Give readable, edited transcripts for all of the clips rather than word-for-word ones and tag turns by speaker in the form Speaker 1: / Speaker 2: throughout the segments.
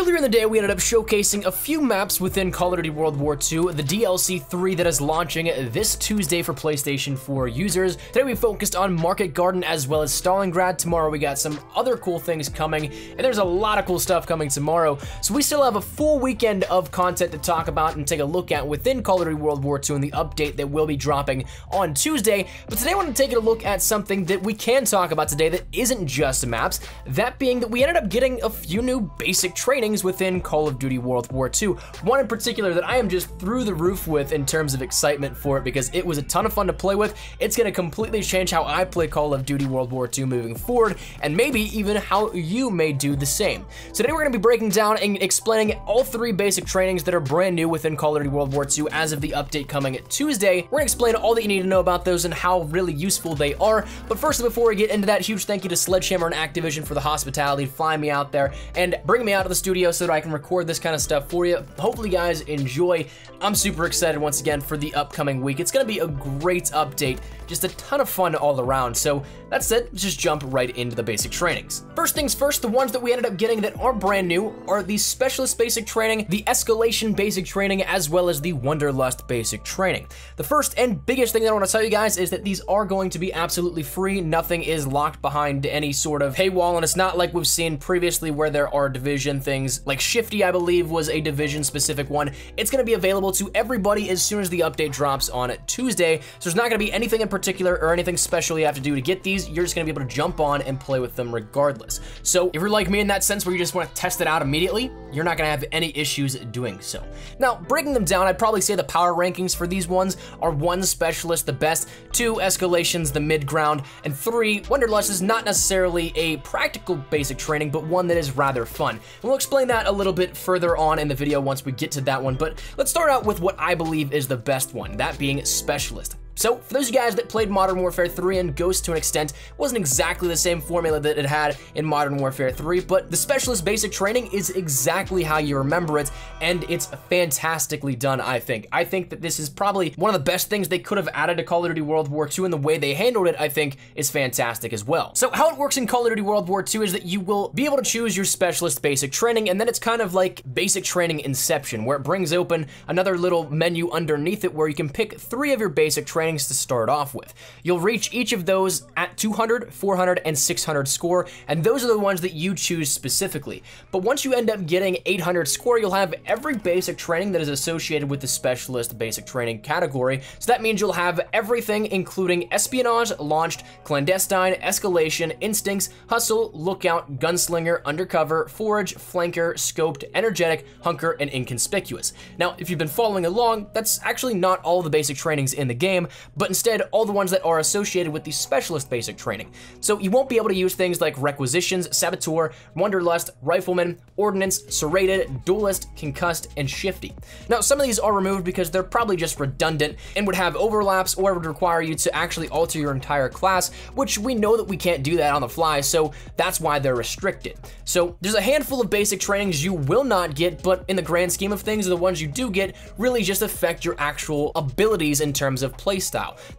Speaker 1: Earlier in the day, we ended up showcasing a few maps within Call of Duty World War II, the DLC 3 that is launching this Tuesday for PlayStation 4 users. Today we focused on Market Garden as well as Stalingrad. Tomorrow we got some other cool things coming, and there's a lot of cool stuff coming tomorrow. So we still have a full weekend of content to talk about and take a look at within Call of Duty World War II and the update that will be dropping on Tuesday. But today I want to take a look at something that we can talk about today that isn't just maps, that being that we ended up getting a few new basic trainings within Call of Duty World War II. One in particular that I am just through the roof with in terms of excitement for it because it was a ton of fun to play with. It's going to completely change how I play Call of Duty World War II moving forward, and maybe even how you may do the same. So today we're going to be breaking down and explaining all three basic trainings that are brand new within Call of Duty World War II as of the update coming Tuesday. We're going to explain all that you need to know about those and how really useful they are. But first, before we get into that, huge thank you to Sledgehammer and Activision for the hospitality, flying me out there and bringing me out to the studio so that I can record this kind of stuff for you. Hopefully you guys enjoy. I'm super excited once again for the upcoming week. It's gonna be a great update, just a ton of fun all around. So that's it, let's just jump right into the basic trainings. First things first, the ones that we ended up getting that are brand new are the Specialist Basic Training, the Escalation Basic Training, as well as the Wanderlust Basic Training. The first and biggest thing that I want to tell you guys is that these are going to be absolutely free. Nothing is locked behind any sort of paywall, and it's not like we've seen previously where there are division things, like Shifty, I believe, was a division specific one. It's going to be available to everybody as soon as the update drops on Tuesday, so there's not going to be anything in particular or anything special you have to do to get these. You're just going to be able to jump on and play with them regardless. So if you're like me in that sense where you just want to test it out immediately, you're not going to have any issues doing so. Now, breaking them down, I'd probably say the power rankings for these ones are 1 Specialist, the best, 2 Escalations, the mid ground, and 3 Wanderlust is not necessarily a practical basic training, but one that is rather fun. And we'll explain that a little bit further on in the video once we get to that one, but let's start out with what I believe is the best one, that being Specialist. So, for those of you guys that played Modern Warfare 3 and Ghost to an extent, wasn't exactly the same formula that it had in Modern Warfare 3, but the Specialist Basic Training is exactly how you remember it, and it's fantastically done, I think. I think that this is probably one of the best things they could have added to Call of Duty World War II, and the way they handled it, I think, is fantastic as well. So, how it works in Call of Duty World War II is that you will be able to choose your Specialist Basic Training, and then it's kind of like Basic Training Inception, where it brings open another little menu underneath it where you can pick 3 of your basic trainings to start off with. You'll reach each of those at 200, 400, and 600 score, and those are the ones that you choose specifically. But once you end up getting 800 score, you'll have every basic training that is associated with the Specialist Basic Training category. So that means you'll have everything including Espionage, Launched, Clandestine, Escalation, Instincts, Hustle, Lookout, Gunslinger, Undercover, Forage, Flanker, Scoped, Energetic, Hunker, and Inconspicuous. Now, if you've been following along, that's actually not all the basic trainings in the game, but instead all the ones that are associated with the Specialist Basic Training. So you won't be able to use things like Requisitions, Saboteur, Wanderlust, Rifleman, Ordnance, Serrated, Duelist, Concussed, and Shifty. Now, some of these are removed because they're probably just redundant and would have overlaps or would require you to actually alter your entire class, which we know that we can't do that on the fly, so that's why they're restricted. So there's a handful of basic trainings you will not get, but in the grand scheme of things, the ones you do get really just affect your actual abilities in terms of playstyle.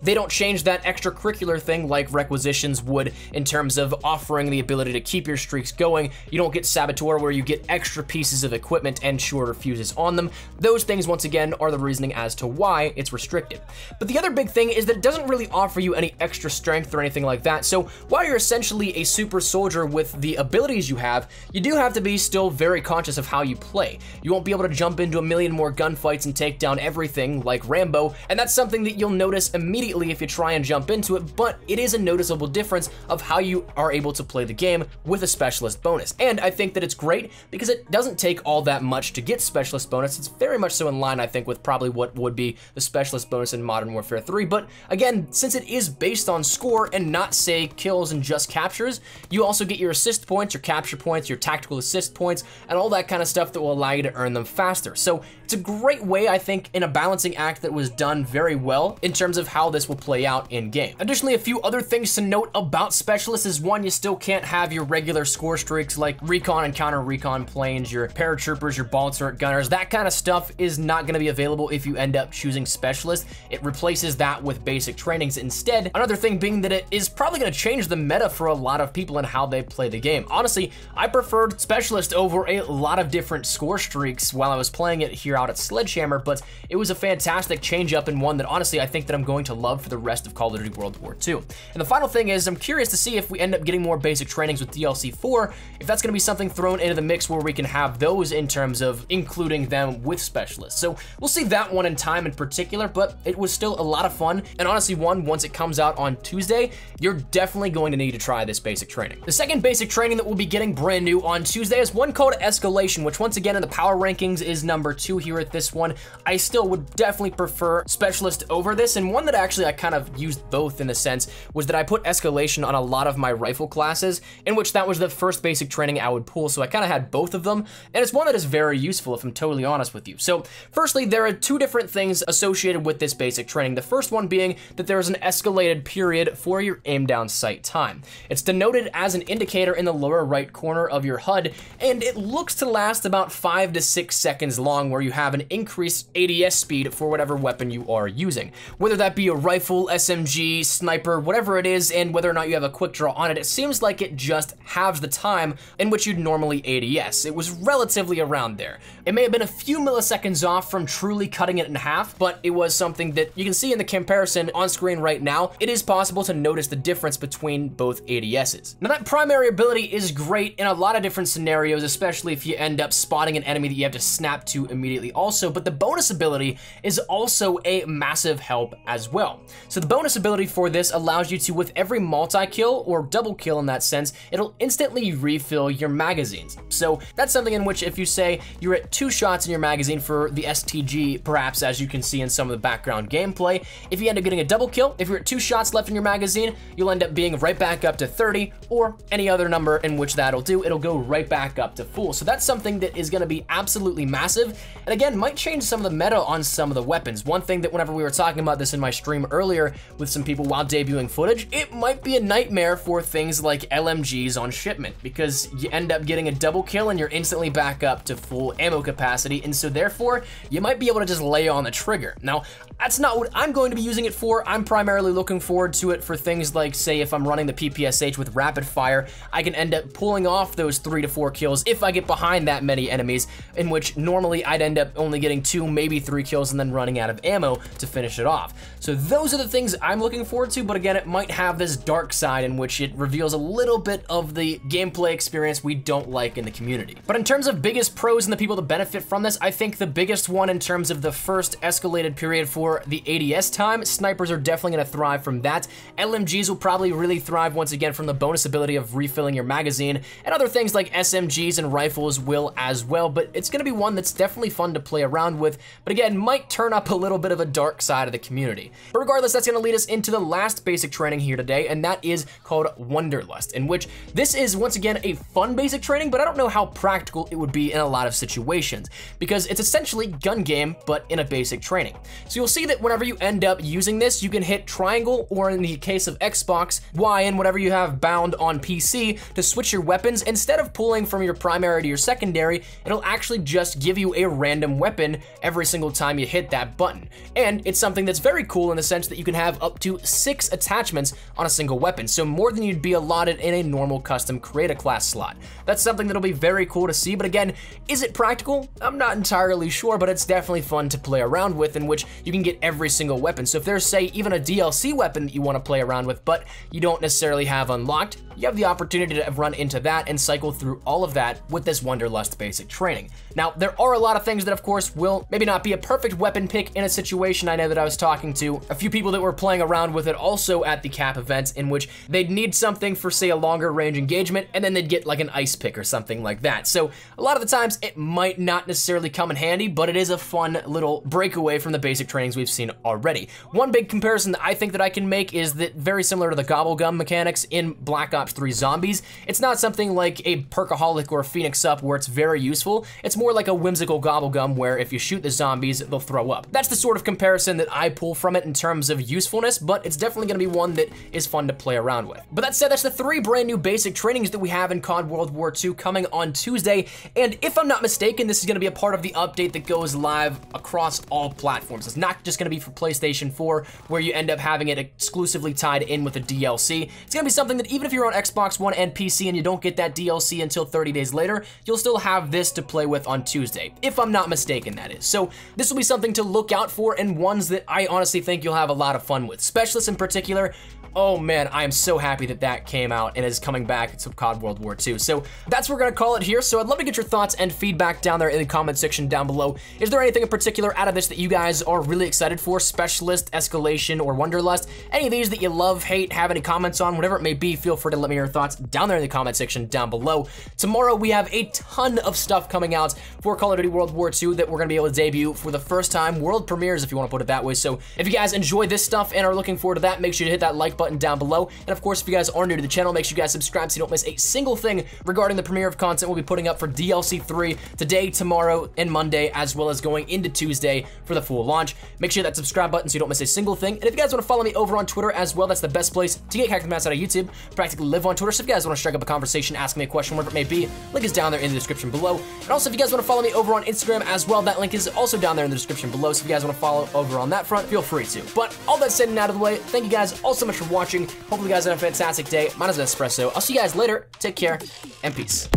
Speaker 1: They don't change that extracurricular thing like Requisitions would in terms of offering the ability to keep your streaks going. You don't get Saboteur where you get extra pieces of equipment and shorter fuses on them. Those things, once again, are the reasoning as to why it's restricted. But the other big thing is that it doesn't really offer you any extra strength or anything like that. So while you're essentially a super soldier with the abilities you have, you do have to be still very conscious of how you play. You won't be able to jump into a million more gunfights and take down everything like Rambo, and that's something that you'll notice immediately if you try and jump into it, but it is a noticeable difference of how you are able to play the game with a Specialist bonus. And I think that it's great because it doesn't take all that much to get Specialist bonus. It's very much so in line, I think, with probably what would be the Specialist bonus in Modern Warfare 3, but again, since it is based on score and not, say, kills and just captures, you also get your assist points, your capture points, your tactical assist points, and all that kind of stuff that will allow you to earn them faster. So it's a great way, I think, in a balancing act that was done very well in terms of how this will play out in game. Additionally, a few other things to note about Specialists is one, you still can't have your regular score streaks like recon and counter recon planes, your paratroopers, your ball turret gunners. That kind of stuff is not going to be available if you end up choosing Specialist. It replaces that with basic trainings instead. Another thing being that it is probably going to change the meta for a lot of people and how they play the game. Honestly, I preferred Specialist over a lot of different score streaks while I was playing it here out at Sledgehammer, but it was a fantastic change up and one that honestly I think that I'm going to love for the rest of Call of Duty World War II. And the final thing is I'm curious to see if we end up getting more basic trainings with DLC 4, if that's going to be something thrown into the mix where we can have those in terms of including them with Specialists. So we'll see that one in time in particular, but it was still a lot of fun. And honestly, once it comes out on Tuesday, you're definitely going to need to try this basic training. The second basic training that we'll be getting brand new on Tuesday is one called Escalation, which once again in the power rankings is number 2 here at this one. I still would definitely prefer Specialist over this, and one that actually I kind of used both in a sense was that I put Escalation on a lot of my rifle classes, in which that was the first basic training I would pull, so I kind of had both of them, and it's one that is very useful if I'm totally honest with you. So firstly, there are 2 different things associated with this basic training. The first one being that there is an escalated period for your aim down sight time. It's denoted as an indicator in the lower right corner of your HUD, and it looks to last about 5 to 6 seconds long, where you have an increased ADS speed for whatever weapon you are using. Whether that be a rifle, SMG, sniper, whatever it is, and whether or not you have a quick draw on it, it seems like it just halves the time in which you'd normally ADS. It was relatively around there. It may have been a few milliseconds off from truly cutting it in half, but it was something that you can see in the comparison on screen right now. It is possible to notice the difference between both ADSs. Now that primary ability is great in a lot of different scenarios, especially if you end up spotting an enemy that you have to snap to immediately also, but the bonus ability is also a massive help as well. So the bonus ability for this allows you to, with every multi-kill or double kill in that sense, it'll instantly refill your magazines. So that's something in which if you say you're at 2 shots in your magazine for the STG, perhaps as you can see in some of the background gameplay, if you end up getting a double kill, if you're at 2 shots left in your magazine, you'll end up being right back up to 30 or any other number in which that'll do, it'll go right back up to full. So that's something that is going to be absolutely massive, and again, might change some of the meta on some of the weapons. One thing that whenever we were talking about this in my stream earlier with some people while debuting footage, it might be a nightmare for things like LMGs on shipment, because you end up getting a double kill and you're instantly back up to full ammo capacity, and so therefore, you might be able to just lay on the trigger. Now, that's not what I'm going to be using it for. I'm primarily looking forward to it for things like, say, if I'm running the PPSH with rapid fire, I can end up pulling off those 3 to 4 kills if I get behind that many enemies, in which normally I'd end up only getting 2, maybe 3 kills and then running out of ammo to finish it off. So those are the things I'm looking forward to, but again, it might have this dark side in which it reveals a little bit of the gameplay experience we don't like in the community. But in terms of biggest pros and the people that benefit from this, I think the biggest one in terms of the first escalated period for the ADS time, snipers are definitely going to thrive from that. LMGs will probably really thrive once again from the bonus ability of refilling your magazine, and other things like SMGs and rifles will as well, but it's going to be one that's definitely fun to play around with, but again, might turn up a little bit of a dark side of the community. But regardless, that's going to lead us into the last basic training here today, and that is called Wanderlust, in which this is once again a fun basic training, but I don't know how practical it would be in a lot of situations, because it's essentially gun game, but in a basic training. So you'll see that whenever you end up using this, you can hit triangle, or in the case of Xbox, Y, and whatever you have bound on PC to switch your weapons. Instead of pulling from your primary to your secondary, it'll actually just give you a random weapon every single time you hit that button. And it's something that's very cool in the sense that you can have up to 6 attachments on a single weapon, so more than you'd be allotted in a normal custom create a class slot. That's something that'll be very cool to see, but again, is it practical? I'm not entirely sure, but it's definitely fun to play around with, in which you can get every single weapon. So if there's, say, even a DLC weapon that you want to play around with, but you don't necessarily have unlocked, you have the opportunity to run into that and cycle through all of that with this Wanderlust basic training. Now, there are a lot of things that, of course, will maybe not be a perfect weapon pick in a situation. I know that I was talking to a few people that were playing around with it also at the CAP events, in which they'd need something for, say, a longer range engagement, and then they'd get like an ice pick or something like that. So a lot of the times it might not necessarily come in handy, but it is a fun little breakaway from the basic trainings we've seen already. One big comparison that I think that I can make is that very similar to the gobble gum mechanics in Black Ops dodge 3 zombies. It's not something like a Perkaholic or a Phoenix Up where it's very useful. It's more like a whimsical gobblegum where if you shoot the zombies, they'll throw up. That's the sort of comparison that I pull from it in terms of usefulness, but it's definitely gonna be one that is fun to play around with. But that said, that's the 3 brand new basic trainings that we have in COD World War II coming on Tuesday, and if I'm not mistaken, this is gonna be a part of the update that goes live across all platforms. It's not just gonna be for PlayStation 4, where you end up having it exclusively tied in with a DLC. It's gonna be something that even if you're on Xbox One and PC and you don't get that DLC until 30 days later, you'll still have this to play with on Tuesday, if I'm not mistaken, that is. So this will be something to look out for, and ones that I honestly think you'll have a lot of fun with. Specialists in particular, oh man, I am so happy that that came out and is coming back to COD World War II. So that's what we're gonna call it here. So I'd love to get your thoughts and feedback down there in the comment section down below. Is there anything in particular out of this that you guys are really excited for? Specialist, Escalation, or Wanderlust? Any of these that you love, hate, have any comments on, whatever it may be, feel free to let me know your thoughts down there in the comment section down below. Tomorrow we have a ton of stuff coming out for Call of Duty World War II that we're gonna be able to debut for the first time, world premieres if you wanna put it that way. So if you guys enjoy this stuff and are looking forward to that, make sure to hit that like button down below. And of course, if you guys are new to the channel, make sure you guys subscribe so you don't miss a single thing regarding the premiere of content we'll be putting up for DLC 3 today, tomorrow, and Monday, as well as going into Tuesday for the full launch. Make sure that subscribe button so you don't miss a single thing. And if you guys want to follow me over on Twitter as well, that's the best place to get Cactus Mats out of YouTube. Practically live on Twitter, so if you guys want to strike up a conversation, ask me a question, whatever it may be, link is down there in the description below. And also, if you guys want to follow me over on Instagram as well, that link is also down there in the description below. So if you guys want to follow over on that front, feel free to. But all that said and out of the way, thank you guys all so much for watching. Hopefully you guys have a fantastic day. Mine is Espresso. I'll see you guys later. Take care and peace.